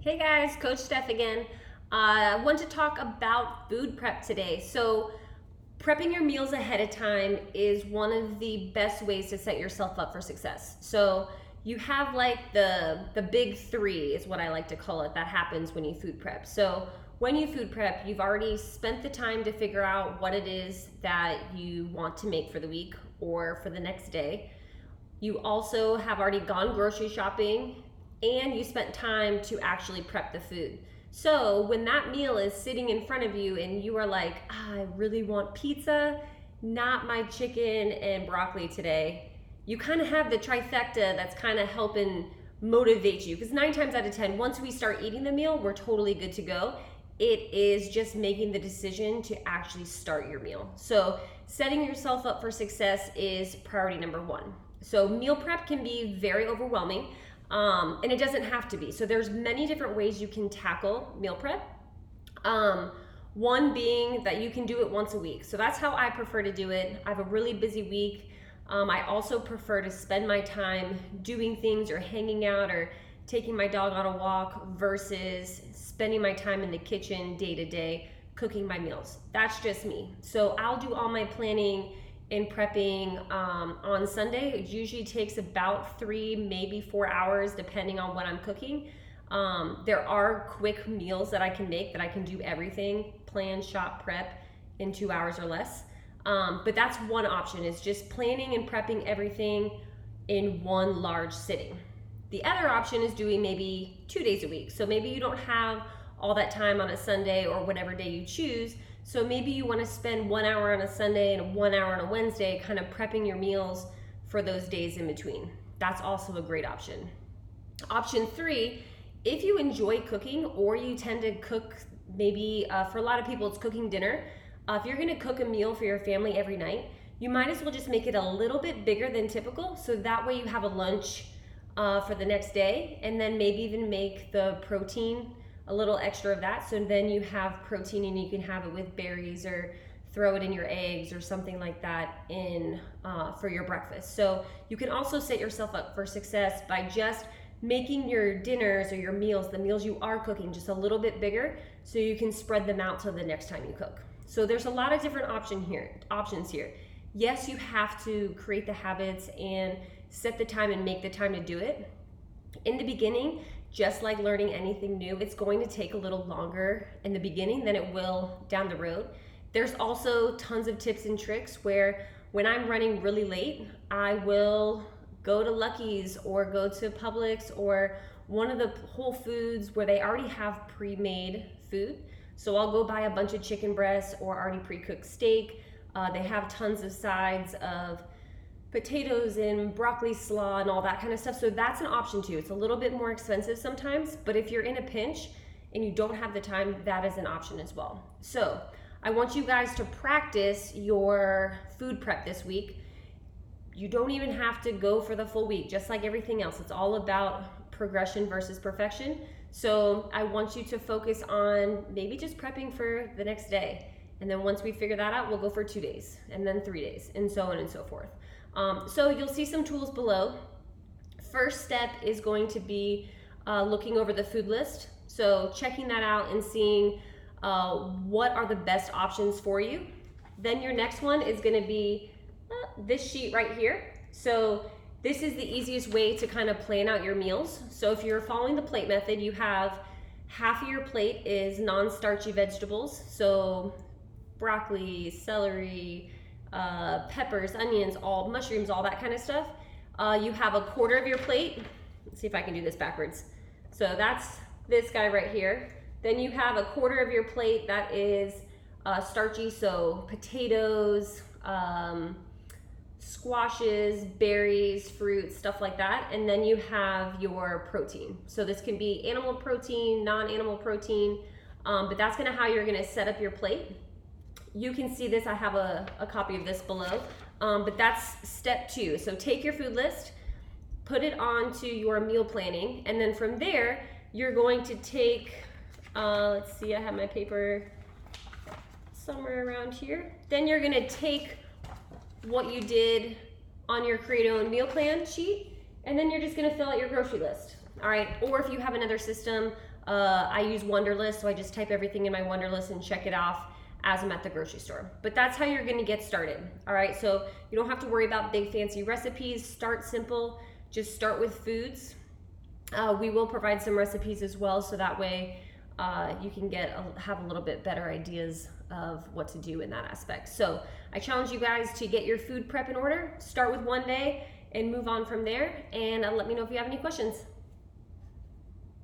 Hey guys, Coach Steph again. I want to talk about food prep today. So, prepping your meals ahead of time is one of the best ways to set yourself up for success. So, you have like the big three is what I like to call it that happens when you food prep. So, when you food prep, you've already spent the time to figure out what it is that you want to make for the week or for the next day. You also have already gone grocery shopping and you spent time to actually prep the food. So when that meal is sitting in front of you and you are like, I really want pizza, not my chicken and broccoli today, you kind of have the trifecta that's kind of helping motivate you. Because 9 times out of 10, once we start eating the meal, we're totally good to go. It is just making the decision to actually start your meal. So setting yourself up for success is priority number one. So meal prep can be very overwhelming, and it doesn't have to be. So there's many different ways you can tackle meal prep. One being that you can do it once a week. So that's how I prefer to do it. I have a really busy week. I also prefer to spend my time doing things or hanging out or taking my dog on a walk versus spending my time in the kitchen day to day cooking my meals. That's just me. So I'll do all my planning and prepping on Sunday. It usually takes about 3, maybe 4 hours depending on what I'm cooking. There are quick meals that I can make that I can do everything, plan, shop, prep in 2 hours or less. But that's one option, is just planning and prepping everything in one large sitting. The other option is doing maybe 2 days a week. So maybe you don't have all that time on a Sunday or whatever day you choose. So maybe you want to spend 1 hour on a Sunday and 1 hour on a Wednesday kind of prepping your meals for those days in between. That's also a great option. Option 3, if you enjoy cooking or you tend to cook, maybe for a lot of people it's cooking dinner. If you're going to cook a meal for your family every night, you might as well just make it a little bit bigger than typical. So that way you have a lunch for the next day, and then maybe even make the protein a little extra of that. So then you have protein and you can have it with berries or throw it in your eggs or something like that in for your breakfast. So you can also set yourself up for success by just making your dinners or your meals, the meals you are cooking, just a little bit bigger so you can spread them out till the next time you cook. So there's a lot of different options here. Yes, you have to create the habits and set the time and make the time to do it. In the beginning, just like learning anything new, it's going to take a little longer in the beginning than it will down the road. There's also tons of tips and tricks where when I'm running really late, I will go to Lucky's or go to Publix or one of the Whole Foods where they already have pre-made food. So I'll go buy a bunch of chicken breasts or already pre-cooked steak. They have tons of sides of potatoes and broccoli slaw and all that kind of stuff. So that's an option too. It's a little bit more expensive sometimes, but if you're in a pinch and you don't have the time, that is an option as well. So I want you guys to practice your food prep this week. You don't even have to go for the full week, just like everything else. It's all about progression versus perfection. So I want you to focus on maybe just prepping for the next day. And then once we figure that out, we'll go for 2 days and then 3 days and so on and so forth. So you'll see some tools below. First step is going to be looking over the food list. So checking that out and seeing what are the best options for you. Then your next one is going to be this sheet right here. So this is the easiest way to kind of plan out your meals. So if you're following the plate method, you have half of your plate is non-starchy vegetables. So broccoli, celery, peppers, onions, all mushrooms, all that kind of stuff. You have a quarter of your plate. Let's see if I can do this backwards. So that's this guy right here. Then you have a quarter of your plate that is starchy, so potatoes, squashes, berries, fruits, stuff like that. And then you have your protein. So this can be animal protein, non-animal protein, but that's how you're gonna set up your plate. You can see this, I have a copy of this below, but that's step 2. So take your food list, put it onto your meal planning, and then from there, you're going to take, let's see, I have my paper somewhere around here. Then you're gonna take what you did on your Create Your Own Meal Plan sheet, and then you're just gonna fill out your grocery list. All right, or if you have another system, I use Wunderlist, so I just type everything in my Wunderlist and check it off as I'm at the grocery store. But that's how you're gonna get started. All right, so you don't have to worry about big fancy recipes. Start simple, just start with foods. We will provide some recipes as well, so that way you can have a little bit better ideas of what to do in that aspect. So I challenge you guys to get your food prep in order, start with one day and move on from there, and let me know if you have any questions.